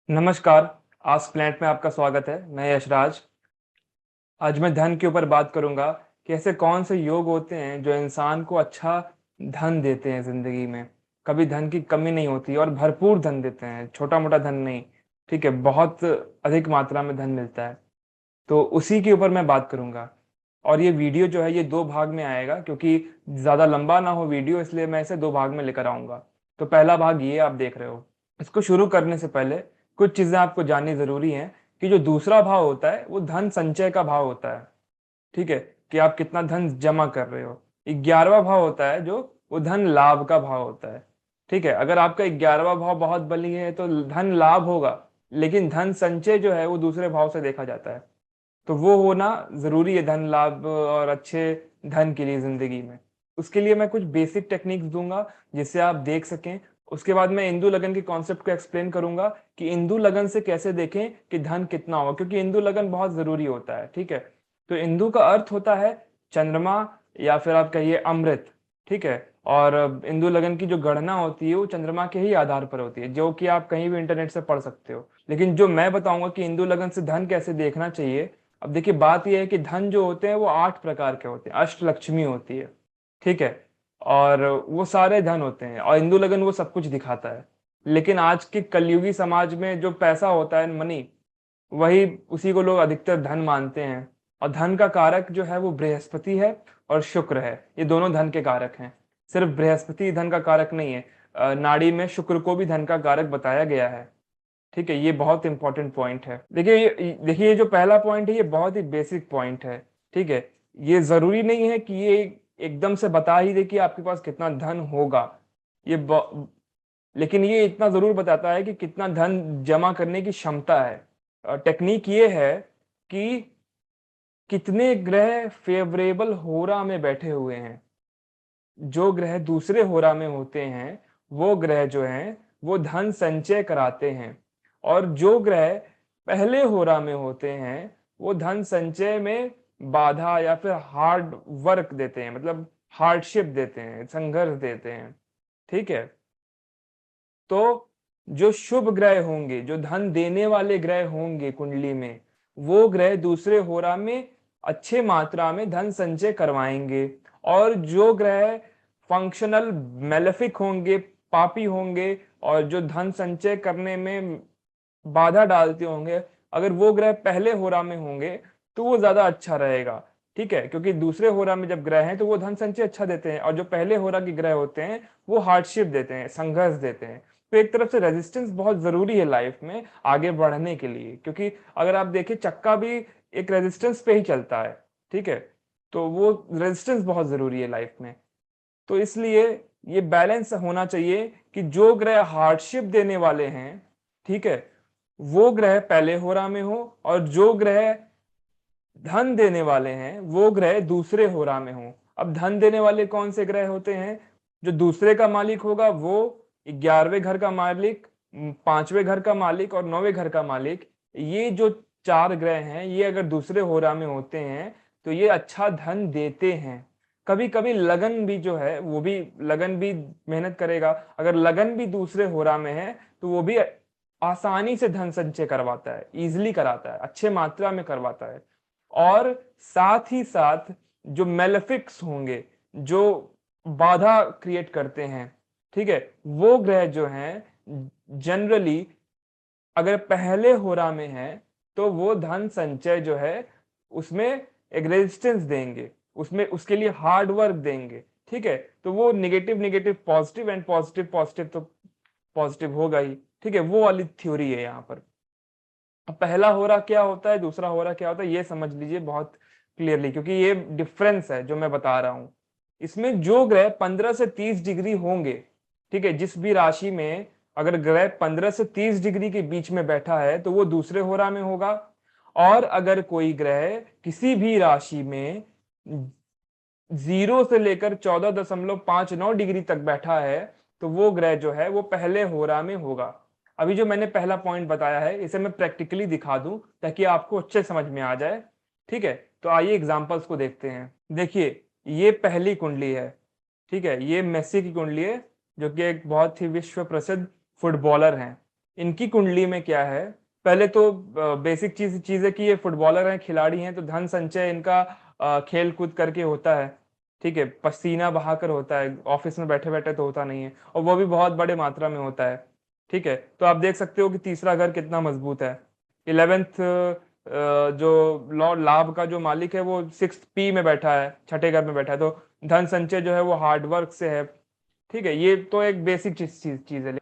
नमस्कार। Ask planet में आपका स्वागत है। मैं यशराज। आज मैं धन के ऊपर बात करूंगा कि ऐसे कौन से योग होते हैं जो इंसान को अच्छा धन देते हैं ज़िंदगी में। कभी धन की कमी नहीं होती और भरपूर धन देते हैं, छोटा-मोटा धन नहीं, ठीक है? बहुत अधिक मात्रा में धन मिलता है। तो उसी के ऊपर मैं बात करूंगा। और ये वीडियो जो है ये 2 भाग में आएगा क्योंकि ज़्यादा लंबा ना हो वीडियो, इसलिए मैं इसे 2 भाग में लेकर आऊँगा। तो पहला भाग ये आप देख रहे हो। इसको शुरू करने से पहले कुछ चीज़ें आपको जाननी ज़रूरी हैं कि जो दूसरा भाव होता है वो धन संचय का भाव होता है, ठीक है? कि आप कितना धन जमा कर रहे हो। 11वां भाव होता है जो वो धन लाभ का भाव होता है, ठीक है? अगर आपका 11वां भाव बहुत बली है तो धन लाभ होगा, लेकिन धन संचय जो है वो दूसरे भाव से देखा जाता है। तो वो होना ज़रूरी है धन लाभ और अच्छे धन के लिए ज़िंदगी में। उसके लिए मैं कुछ बेसिक टेक्निक्स दूँगा जिससे आप देख सकें। उसके बाद मैं इंदु लगन के कॉन्सेप्ट को एक्सप्लेन करूँगा कि इंदु लगन से कैसे देखें कि धन कितना होगा, क्योंकि इंदु लगन बहुत ज़रूरी होता है, ठीक है? तो इंदु का अर्थ होता है चंद्रमा या फिर आप कहिए अमृत, ठीक है? और इंदु लगन की जो गणना होती है वो चंद्रमा के ही आधार पर होती है, जो कि आप कहीं भी इंटरनेट से पढ़ सकते हो। लेकिन जो मैं बताऊँगा कि इंदु लगन से धन कैसे देखना चाहिए, अब देखिए बात ये है कि धन जो होते हैं वो 8 प्रकार के होते हैं, अष्टलक्ष्मी होती है, ठीक है? और वो सारे धन होते हैं और इंदु लगन वो सब कुछ दिखाता है। लेकिन आज के कलयुगी समाज में जो पैसा होता है, मनी, वही उसी को लोग अधिकतर धन मानते हैं। और धन का कारक जो है वो बृहस्पति है और शुक्र है। ये दोनों धन के कारक हैं। सिर्फ बृहस्पति धन का कारक नहीं है। नाड़ी में शुक्र को भी धन का कारक बताया गया है। ठीक है, ये बहुत इंपॉर्टेंट पॉइंट है। देखिए ये जो पहला पॉइंट है ये बहुत ही बेसिक पॉइंट है, ठीक है? ये ज़रूरी नहीं है कि ये एकदम से बता ही दे कि आपके पास कितना धन होगा। ये ब लेकिन ये इतना ज़रूर बताता है कि कितना धन जमा करने की क्षमता है। टेक्नीक ये है कि कितने ग्रह फ़ेवरेबल होरा में बैठे हुए हैं। जो ग्रह दूसरे होरा में होते हैं, वो ग्रह जो हैं, वो धन संचय कराते हैं और जो ग्रह पहले होरा में होते हैं, वो धन संचय में बाधा या फिर हार्ड वर्क देते हैं, मतलब हार्डशिप देते हैं, संघर्ष देते हैं, ठीक है? तो जो शुभ ग्रह होंगे, जो धन देने वाले ग्रह होंगे कुंडली में, वो ग्रह दूसरे होरा में अच्छे मात्रा में धन संचय करवाएँगे और जो ग्रह फंक्शनल मैलेफिक होंगे, पापी होंगे और जो धन संचय करने में बाधा डालते होंगे, अगर वो ग्रह पहले होरा में होंगे, तो वो ज़्यादा अच्छा रहेगा, ठीक है? क्योंकि दूसरे होरा में जब ग्रह हैं, तो वो धन संचय अच्छा देते हैं और जो पहले होरा के ग्रह होते हैं, वो हार्डशिप देते हैं, संघर्ष देते हैं। तो एक तरफ से रेजिस्टेंस बहुत ज़रूरी है लाइफ में आगे बढ़ने के लिए, क्योंकि अगर आप देखें चक्का भी एक रेजिस्टेंस पे ही चलता है, ठीक है? तो वो रेजिस्टेंस बहुत ज़रूरी है लाइफ में। तो इसलिए ये बैलेंस होना चाहिए कि जो ग्रह हार्डशिप देने वाले हैं, ठीक है? वो ग्रह पहले होरा में हो और जो ग्रह धन देने वाले हैं, वो ग्रह दूसरे होरा में हो। अब धन देने वाले कौन से ग्रह होते हैं? जो दूसरे का मालिक होगा वो 11वें घर का मालिक, 5वें घर का मालिक और 9वें घर का मालिक, ये जो 4 ग्रह हैं, ये अगर दूसरे होरा में होते हैं, तो ये अच्छा धन देते हैं। कभी-कभी लगन भी जो है, वो भी लगन भी मेहनत करेगा। अगर लगन भी दूसरे होरा में है, तो वो भी आसानी से धन संचय करवाता है, ईज़िली कराता है, अच्छे मात्रा में करवाता है। और साथ ही साथ जो मेलेफिक्स होंगे, जो बाधा क्रिएट करते हैं, ठीक है? वो ग्रह जो हैं जनरली अगर पहले होरा में हैं, तो वो धन संचय जो है उसमें एक रेजिस्टेंस देंगे, उसमें उसके लिए हार्ड वर्क देंगे, ठीक है? तो वो नेगेटिव पॉजिटिव एंड पॉजिटिव तो पॉजिटिव होगा ही, ठीक है? वो वाली थ्योरी है यहाँ पर। अब पहला होरा क्या होता है, दूसरा होरा क्या होता है, ये समझ लीजिए बहुत क्लियरली, क्योंकि ये डिफरेंस है जो मैं बता रहा हूँ। इसमें जो ग्रह 15 से 30 डिग्री होंगे, ठीक है? जिस भी राशि में अगर ग्रह 15 से 30 डिग्री के बीच में बैठा है, तो वो दूसरे होरा में होगा और अगर कोई ग्रह किसी भी राशि में 0 से लेकर 14.59 डिग्री तक बैठा है, तो वो ग्रह जो है वो पहले होरा में होगा। अभी जो मैंने पहला पॉइंट बताया है, इसे मैं प्रैक्टिकली दिखा दूं ताकि आपको अच्छे समझ में आ जाए, ठीक है? तो आइए एग्जांपल्स को देखते हैं। देखिए, ये पहली कुंडली है, ठीक है? ये मेस्सी की कुंडली है, जो कि एक बहुत ही विश्व प्रसिद्ध फुटबॉलर हैं, इनकी कुंडली में क्या है, पहले तो बेसिक चीज है कि ये फुटबॉलर हैं, खिलाड़ी हैं, तो धन संचय इनका खेल कूद करके होता है। ठीक है, पसीना बहाकर होता है, ऑफिस में बैठे बैठे तो होता नहीं है, और वो भी बहुत बड़े मात्रा में होता है। ठीक है, तो आप देख सकते हो कि तीसरा घर कितना मजबूत है। 11th जो लॉर्ड लाभ का जो मालिक है वो 6th पी में बैठा है, छठे घर में बैठा है, तो धन संचय जो है वो हार्डवर्क से है। ठीक है, ये तो एक बेसिक चीज है।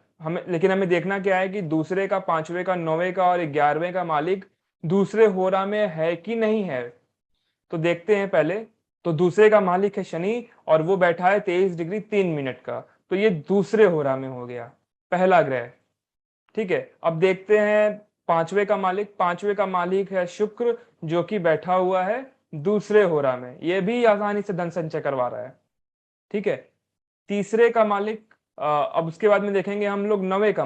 लेकिन हमें देखना क्या है कि दूसरे का, पांचवे का, नौवे का और 11वें का मालिक दूसरे होरा में है कि नहीं है। तो देखते हैं पहले। तो दूसरे का मालिक है शनि, और वो बैठा है 23 डिग्री 3 मिनट का, तो ये दूसरे होरा में हो गया, पहला ग्रह। ठीक है, अब देखते हैं पांचवे का मालिक है शुक्र, जो कि बैठा हुआ है दूसरे होरा में, ये भी आसानी से धन संचय करवा रहा है। ठीक है, तीसरे का मालिक अब उसके बाद में देखेंगे हम लोग नवे का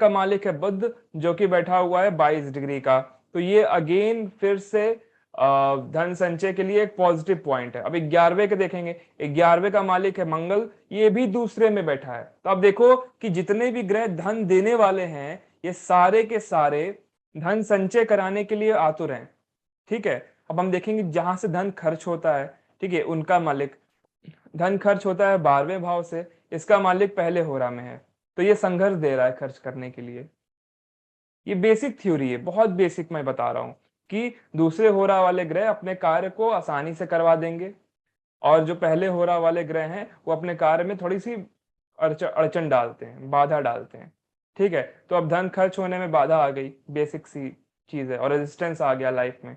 मालिक है बुध, जो कि बैठा हुआ है 22 डिग्री का, तो ये अगेन फिर से धन संचय के लिए एक पॉजिटिव पॉइंट है। अब 11वें के देखेंगे, 11वें का मालिक है मंगल, ये भी दूसरे में बैठा है। तो अब देखो कि जितने भी ग्रह धन देने वाले हैं, ये सारे के सारे धन संचय कराने के लिए आतुर हैं। ठीक है, अब हम देखेंगे जहां से धन खर्च होता है, ठीक है, उनका मालिक, धन खर्च होता है 12वें भाव से, इसका मालिक पहले होरा में है, तो ये संघर्ष दे रहा है खर्च करने के लिए। ये बेसिक थ्योरी है, बहुत बेसिक मैं बता रहा हूं कि दूसरे होरा वाले ग्रह अपने कार्य को आसानी से करवा देंगे, और जो पहले होरा वाले ग्रह हैं वो अपने कार्य में थोड़ी सी अड़चन डालते हैं, बाधा डालते हैं। ठीक है, तो अब धन खर्च होने में बाधा आ गई, बेसिक सी चीज है, और रेजिस्टेंस आ गया लाइफ में।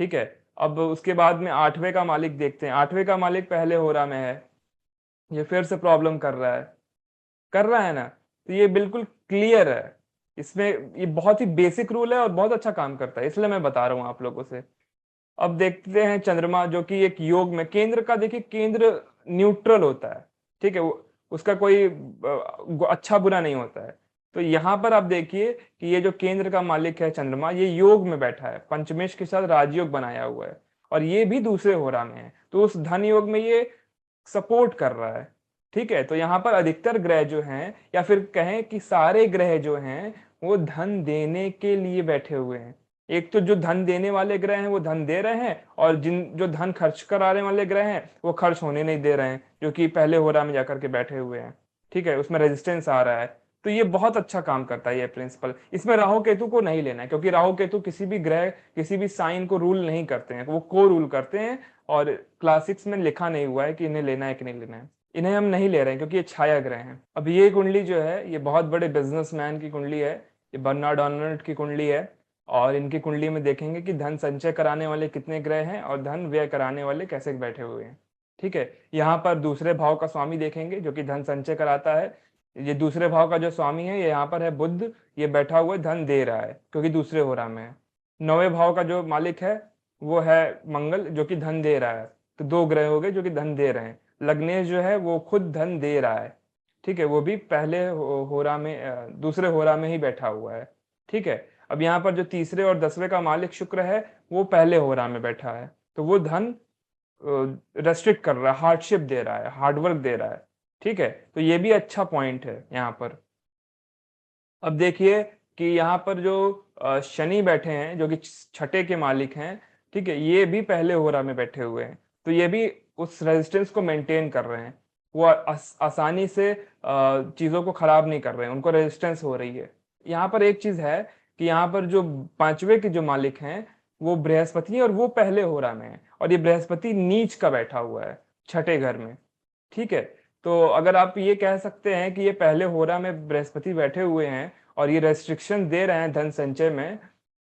ठीक है, अब उसके बाद में 8वें का मालिक देखते हैं। 8वें का मालिक पहले होरा में है, ये फिर से प्रॉब्लम कर रहा है ना, तो ये बिल्कुल क्लियर है। इसमें ये बहुत ही बेसिक रूल है और बहुत अच्छा काम करता है, इसलिए मैं बता रहा हूँ आप लोगों से। अब देखते हैं चंद्रमा, जो कि एक योग में, केंद्र का देखिए, केंद्र न्यूट्रल होता है। ठीक है, वो उसका कोई अच्छा बुरा नहीं होता है। तो यहाँ पर आप देखिए कि ये जो केंद्र का मालिक है चंद्रमा, ये योग में बैठा है, पंचमेश के साथ राजयोग बनाया हुआ है, और ये भी दूसरे होरा में है, तो उस धन योग में ये सपोर्ट कर रहा है। ठीक है, तो यहाँ पर अधिकतर ग्रह जो हैं, या फिर कहें कि सारे ग्रह जो हैं, वो धन देने के लिए बैठे हुए हैं। एक तो जो धन देने वाले ग्रह हैं वो धन दे रहे हैं, और जिन जो धन खर्च कराने वाले ग्रह हैं वो खर्च होने नहीं दे रहे हैं, जो कि पहले होरा में जाकर के बैठे हुए हैं। ठीक है, उसमें रेजिस्टेंस आ रहा है, तो ये बहुत अच्छा काम करता है ये प्रिंसिपल। इसमें राहु केतु को नहीं लेना है, क्योंकि राहु केतु किसी भी ग्रह, किसी भी साइन को रूल नहीं करते हैं, वो को रूल करते हैं, और क्लासिक्स में लिखा नहीं हुआ है कि इन्हें लेना है कि नहीं लेना है। इन्हें हम नहीं ले रहे हैं क्योंकि ये छाया ग्रह हैं। अब ये कुंडली जो है, ये बहुत बड़े बिजनेसमैन की कुंडली है, ये बर्नार्ड अर्नल्ड की कुंडली है, और इनकी कुंडली में देखेंगे कि धन संचय कराने वाले कितने ग्रह हैं और धन व्यय कराने वाले कैसे बैठे हुए हैं। ठीक है, यहाँ पर दूसरे भाव का स्वामी देखेंगे, जो कि धन संचय कराता है। ये दूसरे भाव का जो स्वामी है, ये यहाँ पर है बुध, ये बैठा हुआ धन दे रहा है क्योंकि दूसरे होरा में है। नौवे भाव का जो मालिक है वो है मंगल, जो कि धन दे रहा है, तो दो ग्रह हो गए जो कि धन दे रहे हैं। लग्नेश जो है वो खुद धन दे रहा है। ठीक है, वो भी पहले होरा में, दूसरे होरा में ही बैठा हुआ है। ठीक है, अब यहाँ पर जो तीसरे और 10वें का मालिक शुक्र है, वो पहले होरा में बैठा है, तो वो धन रेस्ट्रिक्ट कर रहा है, हार्डशिप दे रहा है, हार्डवर्क दे रहा है। ठीक है, तो ये भी अच्छा पॉइंट है यहाँ पर। अब देखिए कि यहाँ पर जो शनि बैठे हैं, जो कि छठे के मालिक हैं, ठीक है, ये भी पहले होरा में बैठे हुए हैं, तो ये भी उस रेजिस्टेंस को मेंटेन कर रहे हैं। वो आसानी से चीजों को खराब नहीं कर रहे हैं, उनको रेजिस्टेंस हो रही है। यहाँ पर एक चीज है कि यहाँ पर जो पांचवे के जो मालिक हैं, वो बृहस्पति है, और वो पहले होरा में है, और ये बृहस्पति नीच का बैठा हुआ है छठे घर में। ठीक है, तो अगर आप ये कह सकते हैं कि ये पहले होरा में बृहस्पति बैठे हुए हैं और ये रेस्ट्रिक्शन दे रहे हैं धन संचय में,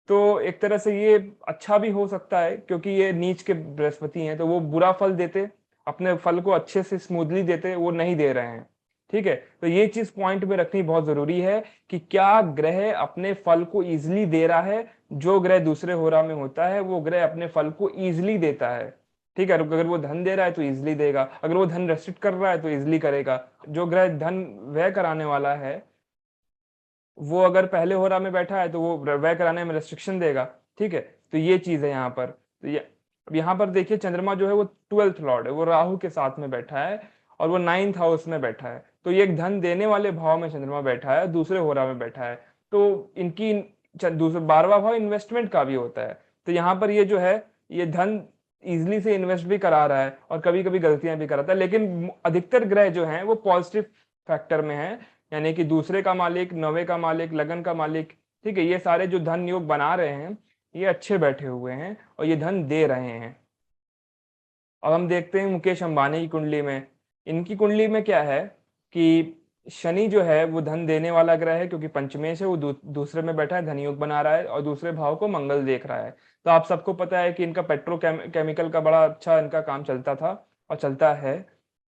तो एक तरह से ये अच्छा भी हो सकता है, क्योंकि ये नीच के बृहस्पति हैं, तो वो बुरा फल देते, अपने फल को अच्छे से स्मूथली देते, वो नहीं दे रहे हैं। ठीक है, तो ये चीज पॉइंट में रखनी बहुत जरूरी है कि क्या ग्रह अपने फल को इजिली दे रहा है। जो ग्रह दूसरे होरा में होता है, वो ग्रह अपने फल को इजिली देता है। ठीक है, अगर वो धन दे रहा है तो इजिली देगा, अगर वो धन रेस्ट्रिक्ट कर रहा है तो इजिली करेगा। जो ग्रह धन व्यय कराने वाला है, वो अगर पहले होरा में बैठा है तो वो व्यय कराने में रेस्ट्रिक्शन देगा। ठीक है, तो ये चीज है यहाँ पर। तो ये, अब यहाँ पर देखिए चंद्रमा जो है वो 12th लॉर्ड है, वो राहु के साथ में बैठा है, और वो 9th हाउस में बैठा है। तो ये एक धन देने वाले भाव में चंद्रमा बैठा है, दूसरे होरा में बैठा है। तो इनकी दूसरा 12वां भाव इन्वेस्टमेंट का भी होता है। तो यहाँ पर ये जो है, ये धन इजिली से इन्वेस्ट भी करा रहा है और कभी कभी गलतियां भी कराता है, लेकिन अधिकतर ग्रह जो हैं वो पॉजिटिव फैक्टर में है, यानी कि दूसरे का मालिक, नवे का मालिक, लगन का मालिक, ठीक है, ये सारे जो धन योग बना रहे हैं ये अच्छे बैठे हुए हैं और ये धन दे रहे हैं। अब हम देखते हैं मुकेश अंबानी की कुंडली में। इनकी कुंडली में क्या है कि शनि जो है वो धन देने वाला ग्रह है, क्योंकि पंचमेश है, वो दूसरे में बैठा है, धन योग बना रहा है और दूसरे भाव को मंगल देख रहा है। तो आप सबको पता है कि इनका पेट्रोकेमिकल का बड़ा अच्छा इनका काम चलता था और चलता है,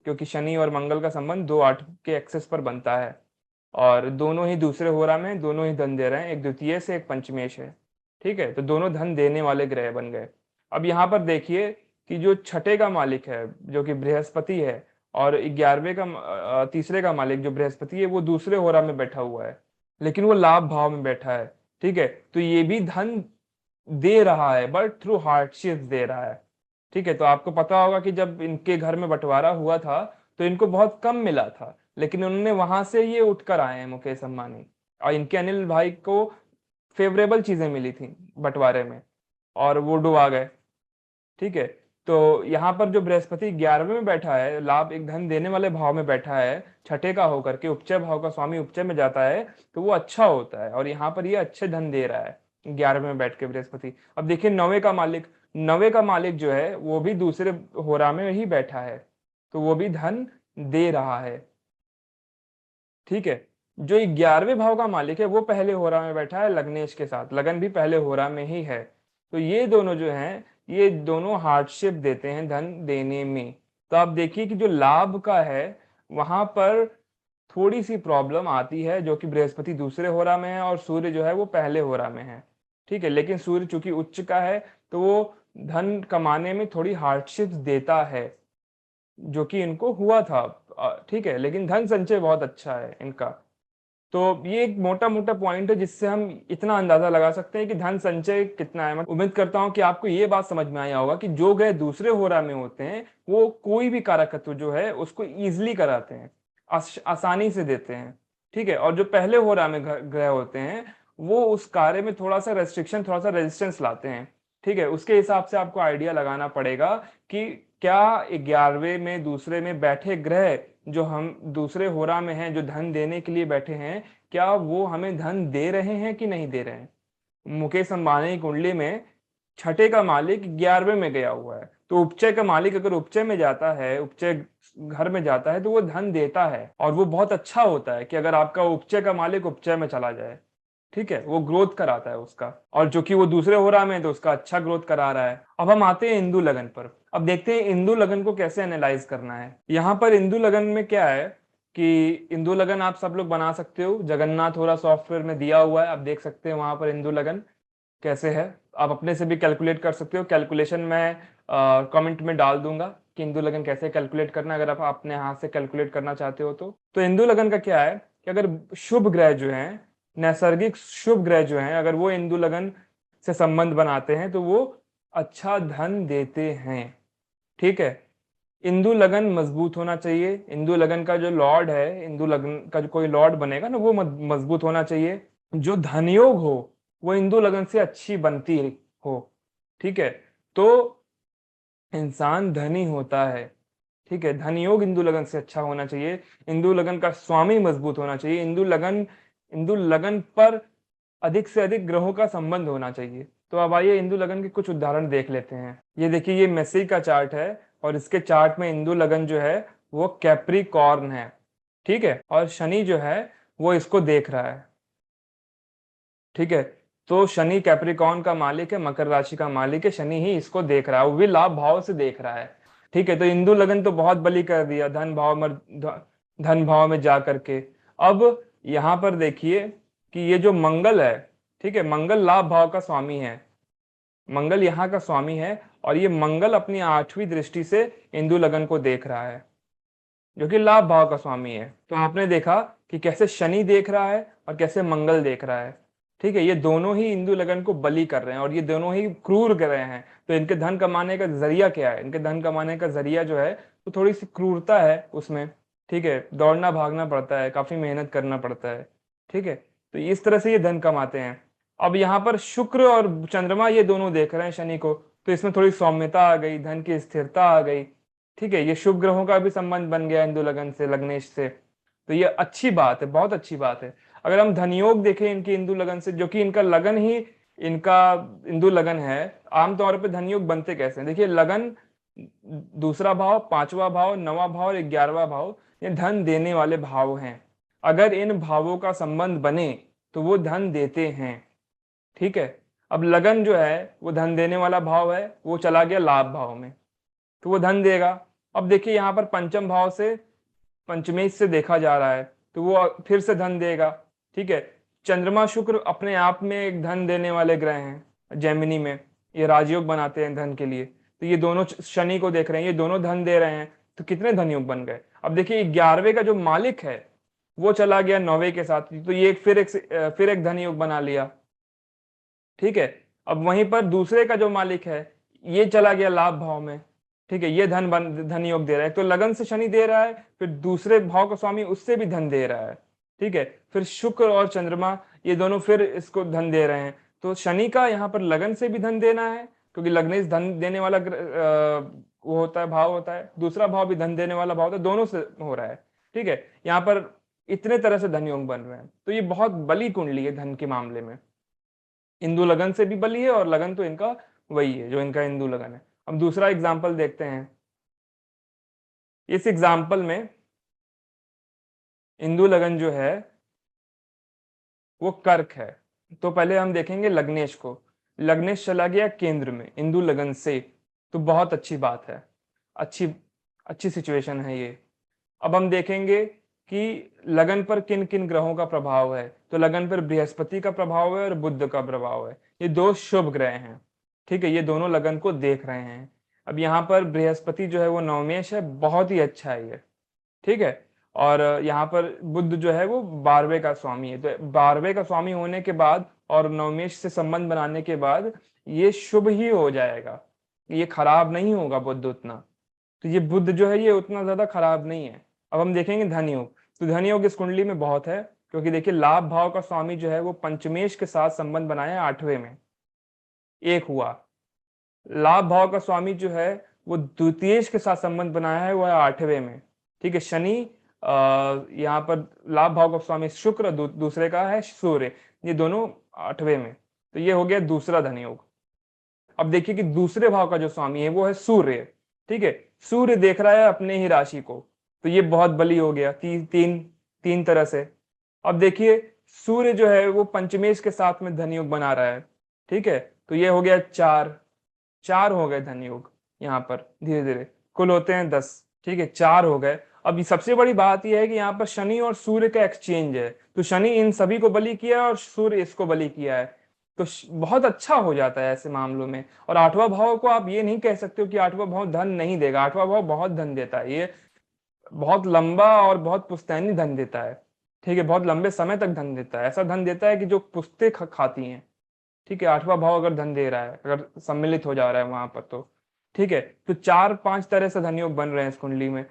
क्योंकि शनि और मंगल का संबंध 2-8 के एक्सेस पर बनता है और दोनों ही दूसरे होरा में, दोनों ही धन दे रहे हैं, एक द्वितीय से एक पंचमेश है। ठीक है, तो दोनों धन देने वाले ग्रह बन गए। अब यहाँ पर देखिए कि जो छठे का मालिक है जो कि बृहस्पति है, और 11वें का तीसरे का मालिक जो बृहस्पति है वो दूसरे होरा में बैठा हुआ है, लेकिन वो लाभ भाव में बैठा है। ठीक है, तो ये भी धन दे रहा है बट थ्रू हार्डशिप दे रहा है। ठीक है, तो आपको पता होगा कि जब इनके घर में बंटवारा हुआ था तो इनको बहुत कम मिला था, लेकिन उन्होंने वहां से ये उठकर आए हैं मुकेश अंबानी, और इनके अनिल भाई को फेवरेबल चीजें मिली थी बंटवारे में और वो डुबा गए। ठीक है, तो यहाँ पर जो बृहस्पति 11वें में बैठा है, लाभ एक धन देने वाले भाव में बैठा है, छठे का होकर के, उपचय भाव का स्वामी उपचय में जाता है, तो वो अच्छा होता है और यहाँ पर ये अच्छे धन दे रहा है 11वें में बैठ के बृहस्पति। अब देखिए नवे का मालिक जो है वो भी दूसरे होरा में ही बैठा है, तो वो भी धन दे रहा है। ठीक है, जो 11वें भाव का मालिक है वो पहले होरा में बैठा है लग्नेश के साथ, लगन भी पहले होरा में ही है। तो ये दोनों जो हैं ये दोनों हार्डशिप देते हैं धन देने में। तो आप देखिए कि जो लाभ का है वहां पर थोड़ी सी प्रॉब्लम आती है, जो कि बृहस्पति दूसरे होरा में है और सूर्य जो है वो पहले होरा में है। ठीक है, लेकिन सूर्य चूंकि उच्च का है तो वो धन कमाने में थोड़ी हार्डशिप देता है, जो कि इनको हुआ था। ठीक है, लेकिन धन संचय बहुत अच्छा है इनका। तो ये एक मोटा मोटा पॉइंट है जिससे हम इतना अंदाजा लगा सकते हैं कि धन संचय कितना है। मैं उम्मीद करता हूं कि आपको ये बात समझ में आया होगा कि जो ग्रह दूसरे होरा में होते हैं वो कोई भी कारकत्व जो है उसको इजिली कराते हैं, आसानी से देते हैं। ठीक है, और जो पहले होरा में ग्रह होते हैं वो उस कार्य में थोड़ा सा रेस्ट्रिक्शन, थोड़ा सा रेजिस्टेंस लाते हैं। ठीक है, उसके हिसाब से आपको आइडिया लगाना पड़ेगा कि क्या 11वें में दूसरे में बैठे ग्रह जो हम दूसरे होरा में हैं, जो धन देने के लिए बैठे हैं, क्या वो हमें धन दे रहे हैं कि नहीं दे रहे हैं। मुकेश अंबानी की कुंडली में छठे का मालिक 11वें में गया हुआ है, तो उपचय का मालिक अगर उपचय में जाता है, उपचय घर में जाता है, तो वो धन देता है और वो बहुत अच्छा होता है कि अगर आपका उपचय का मालिक उपचय में चला जाए। ठीक है, वो ग्रोथ कराता है उसका, और जो कि वो दूसरे हो रहा है तो उसका अच्छा ग्रोथ करा रहा है। अब हम आते हैं इंदु लगन पर। अब देखते हैं इंदु लगन को कैसे एनालाइज करना है। यहाँ पर इंदु लगन में क्या है कि इंदु लगन आप सब लोग बना सकते हो, जगन्नाथ होरा सॉफ्टवेयर में दिया हुआ है, आप देख सकते हैं वहां पर इंदु लगन कैसे है। आप अपने से भी कैलकुलेट कर सकते हो, कैलकुलेशन मैं कमेंट में डाल दूंगा कि इंदु लगन कैसे कैलकुलेट करना, अगर आप अपने हाथ से कैलकुलेट करना चाहते हो तो इंदु लगन का क्या है कि अगर शुभ ग्रह जो हैं, नैसर्गिक शुभ ग्रह जो हैं, अगर वो इंदु लगन से संबंध बनाते हैं तो वो अच्छा धन देते हैं। ठीक है, इंदु लगन मजबूत होना चाहिए, इंदु लगन का जो लॉर्ड है, इंदु लगन का जो कोई लॉर्ड बनेगा ना वो मजबूत होना चाहिए। जो धनयोग हो वो इंदु लगन से अच्छी बनती हो। ठीक है, तो इंसान धनी होता है। ठीक है, धन योग इंदु लगन से अच्छा होना चाहिए, इंदु लगन का स्वामी मजबूत होना चाहिए, इंदु लगन पर अधिक से अधिक ग्रहों का संबंध होना चाहिए। तो अब आइए इंदु लगन के कुछ उदाहरण देख लेते हैं। ये देखिए, ये मेसी का चार्ट है और इसके चार्ट में इंदु लगन जो है वो कैप्रिकॉर्न है। ठीक है, और शनि जो है वो इसको देख रहा है। ठीक है, तो शनि कैप्रिकॉर्न का मालिक है, मकर राशि का मालिक है, शनि ही इसको देख रहा है, वो भी लाभ भाव से देख रहा है। ठीक है, तो इंदु लगन तो बहुत बली कर दिया धन भाव में जा करके। अब यहां पर देखिए कि ये जो मंगल है, ठीक है, मंगल लाभ भाव का स्वामी है, मंगल यहाँ का स्वामी है, और ये मंगल अपनी 8वीं दृष्टि से इंदु लगन को देख रहा है, जो कि लाभ भाव का स्वामी है। तो आपने देखा कि कैसे शनि देख रहा है और कैसे मंगल देख रहा है। ठीक है, ये दोनों ही इंदु लगन को बली कर रहे हैं और ये दोनों ही क्रूर कर रहे हैं। तो इनके धन कमाने का जरिया क्या है, इनके धन कमाने का जरिया जो है तो थोड़ी सी क्रूरता है उसमें। ठीक है, दौड़ना भागना पड़ता है, काफी मेहनत करना पड़ता है, ठीक है। तो इस तरह से ये धन कमाते हैं। अब यहाँ पर शुक्र और चंद्रमा ये दोनों देख रहे हैं शनि को, तो इसमें थोड़ी सौम्यता आ गई, धन की स्थिरता आ गई, ठीक है। ये शुभ ग्रहों का भी संबंध बन गया इंदु लगन से, लग्नेश से, तो ये अच्छी बात है, बहुत अच्छी बात है। अगर हम धन योग देखें इनकी इंदु लगन से, जो कि इनका लगन ही इनका इंदु लगन है, आमतौर पे धन योग बनते कैसे हैं? देखिए, लगन, दूसरा भाव, पांचवा भाव, नवा भाव और 11वां भाव, ये धन देने वाले भाव हैं। अगर इन भावों का संबंध बने तो वो धन देते हैं, ठीक है। अब लगन जो है वो धन देने वाला भाव है, वो चला गया लाभ भाव में, तो वो धन देगा। अब देखिए यहाँ पर पंचम भाव से, पंचमेश से देखा जा रहा है, तो वो फिर से धन देगा, ठीक है। चंद्रमा शुक्र अपने आप में एक धन देने वाले ग्रह हैं, जेमिनी में ये राजयोग बनाते हैं धन के लिए। तो ये दोनों शनि को देख रहे हैं, ये दोनों धन दे रहे हैं, तो कितने धन योग बन गए। अब देखिए 11वें का जो मालिक है वो चला गया 9वें के साथ, तो ये फिर एक धन योग बना लिया, ठीक है। अब वहीं पर दूसरे का जो मालिक है ये चला गया लाभ भाव में, ठीक है, ये धन योग दे रहा है। तो लगन से शनि दे रहा है, फिर दूसरे भाव का स्वामी उससे भी धन दे रहा है, ठीक है। फिर शुक्र और चंद्रमा ये दोनों फिर इसको धन दे रहे हैं। तो शनि का यहाँ पर लगन से भी धन देना है, क्योंकि लग्नेश धन देने वाला वो होता है, भाव होता है। दूसरा भाव भी धन देने वाला भाव होता है, दोनों से हो रहा है, ठीक है। यहाँ पर इतने तरह से धन योग बन रहे हैं, तो ये बहुत बली कुंडली है धन के मामले में। इंदु लगन से भी बली है, और लगन तो इनका वही है जो इनका इंदु लगन है। अब दूसरा एग्जाम्पल देखते हैं। इस एग्जाम्पल में इंदु लगन जो है वो कर्क है। तो पहले हम देखेंगे लग्नेश को। लग्नेश चला गया केंद्र में इंदु लगन से, तो बहुत अच्छी बात है, अच्छी अच्छी सिचुएशन है ये। अब हम देखेंगे कि लगन पर किन किन ग्रहों का प्रभाव है। तो लगन पर बृहस्पति का प्रभाव है और बुध का प्रभाव है, ये दो शुभ ग्रह हैं, ठीक है। ये दोनों लगन को देख रहे हैं। अब यहाँ पर बृहस्पति जो है वो नवमेश है, बहुत ही अच्छा है ये, ठीक है। और यहाँ पर बुध जो है वो 12वें का स्वामी है। तो 12वें का स्वामी होने के बाद और नवमेश से संबंध बनाने के बाद ये शुभ ही हो जाएगा, ये खराब नहीं होगा बुध उतना। तो ये बुध जो है ये उतना ज्यादा खराब नहीं है। अब हम देखेंगे धन योग। तो धन योग इस कुंडली में बहुत है, क्योंकि देखिए लाभ भाव का स्वामी जो है वो पंचमेश के साथ संबंध बनाया 8वें में, एक हुआ। लाभ भाव का स्वामी जो है वो द्वितीयेश के साथ संबंध बनाया है, वो है 8वें में, ठीक है। शनि यहाँ पर लाभ भाव का स्वामी शुक्र, दूसरे का है सूर्य, ये दोनों 8वें में। तो ये हो गया दूसरा धन योग। अब देखिए कि दूसरे भाव का जो स्वामी है वो है सूर्य, ठीक है। सूर्य देख रहा है अपने ही राशि को, तो ये बहुत बली हो गया तीन तरह से। अब देखिए सूर्य जो है वो पंचमेश के साथ में धन योग बना रहा है, ठीक है। तो ये हो गया चार, चार हो गए धन योग। यहाँ पर धीरे धीरे कुल होते हैं 10, ठीक है, चार हो गए। अब सबसे बड़ी बात यह है कि यहाँ पर शनि और सूर्य का एक्सचेंज है, तो शनि इन सभी को बलि किया है और सूर्य इसको बलि किया है, तो बहुत अच्छा हो जाता है ऐसे मामलों में। और 8वां भाव को आप ये नहीं कह सकते हो कि 8वां भाव धन नहीं देगा, 8वां भाव बहुत धन देता है, ये बहुत लंबा और बहुत पुश्तैनी धन देता है, ठीक है। बहुत लंबे समय तक धन देता है, ऐसा धन देता है कि जो पुश्ते खाती हैं, ठीक है। 8वां भाव अगर धन दे रहा है, अगर सम्मिलित हो जा रहा है वहां पर, तो ठीक है। तो 4-5 तरह से धन योग बन रहे हैं इस कुंडली में।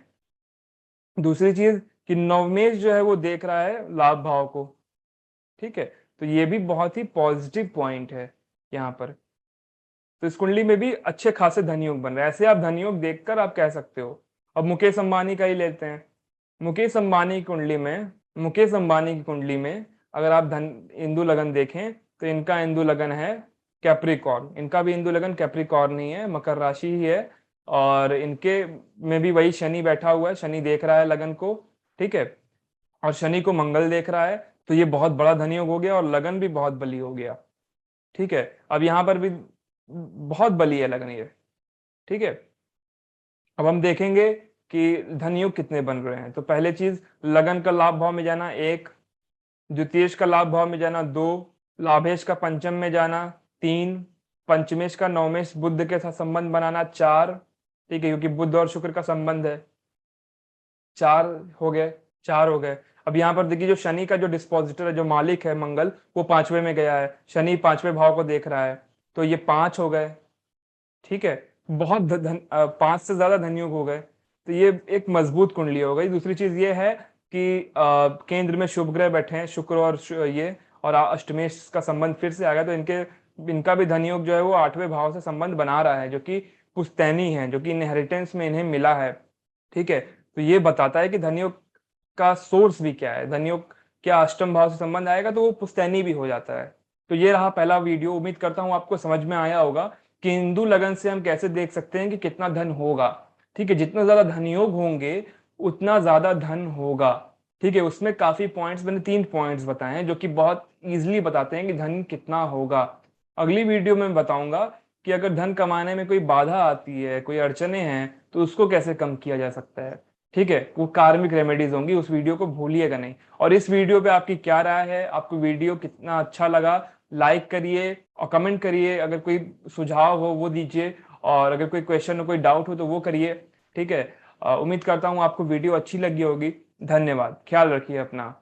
दूसरी चीज कि नवमेश जो है वो देख रहा है लाभ भाव को, ठीक है। तो ये भी बहुत ही पॉजिटिव पॉइंट है यहाँ पर। तो इस कुंडली में भी अच्छे खासे धन योग बन रहे हैं, ऐसे आप धन योग देखकर आप कह सकते हो। अब मुकेश अंबानी का ही लेते हैं। मुकेश अंबानी की कुंडली में, मुकेश अंबानी की कुंडली में अगर आप धन इंदु लगन देखें, तो इनका इंदु लगन है कैप्रिकॉर्न, इनका भी इंदु लगन कैप्रिकॉर्न ही है, मकर राशि ही है। और इनके में भी वही शनि बैठा हुआ है, शनि देख रहा है लगन को, ठीक है। और शनि को मंगल देख रहा है, तो ये बहुत बड़ा धनयोग हो गया और लगन भी बहुत बली हो गया, ठीक है। अब यहाँ पर भी बहुत बली है लगन ये, ठीक है। अब हम देखेंगे कि धनयोग कितने बन रहे हैं। तो पहले चीज, लगन का लाभ भाव में जाना 1, द्वितीयेश का लाभ भाव में जाना 2, लाभेश का पंचम में जाना 3, पंचमेश का नवमेश बुध के साथ संबंध बनाना 4, ठीक है, क्योंकि बुध और शुक्र का संबंध है। 4 हो गए, 4 हो गए। अब यहाँ पर देखिए जो शनि का जो डिस्पोजिटर है, जो मालिक है मंगल, वो 5वें में गया है, शनि 5वें भाव को देख रहा है, तो ये 5 हो गए, ठीक है। बहुत 5 से ज्यादा धनयोग हो गए। तो ये एक मजबूत कुंडली हो गई। दूसरी चीज ये है कि केंद्र में शुभ ग्रह बैठे हैं, शुक्र और ये और अष्टमेश का संबंध फिर से आ गया, तो इनका भी धन योग जो है वो 8वें भाव से संबंध बना रहा है, जो कि पुश्तैनी है, जो कि इनहेरिटेंस में इन्हें मिला है। ठीक है, तो ये बताता है कि धन योग का सोर्स भी क्या है। धन योग क्या अष्टम भाव से संबंध आएगा तो वो पुश्तैनी भी हो जाता है। तो ये रहा पहला वीडियो। उम्मीद करता हूँ आपको समझ में आया होगा कि हिंदू लगन से हम कैसे देख सकते हैं कि कितना धन होगा। ठीक है, जितना ज्यादा धन योग होंगे उतना ज्यादा धन होगा। ठीक है, उसमें काफी पॉइंट्स, मैंने 3 पॉइंट्स बताए हैं जो कि बहुत इजीली बताते हैं कि धन कितना होगा। अगली वीडियो में बताऊंगा कि अगर धन कमाने में कोई बाधा आती है, कोई अड़चने हैं, तो उसको कैसे कम किया जा सकता है। ठीक है, वो कार्मिक रेमेडीज होंगी, उस वीडियो को भूलिएगा नहीं। और इस वीडियो पे आपकी क्या राय है, आपको वीडियो कितना अच्छा लगा, लाइक करिए और कमेंट करिए। अगर कोई सुझाव हो वो दीजिए, और अगर कोई क्वेश्चन हो, कोई डाउट हो तो वो करिए। ठीक है, उम्मीद करता हूँ आपको वीडियो अच्छी लगी होगी। धन्यवाद, ख्याल रखिए अपना।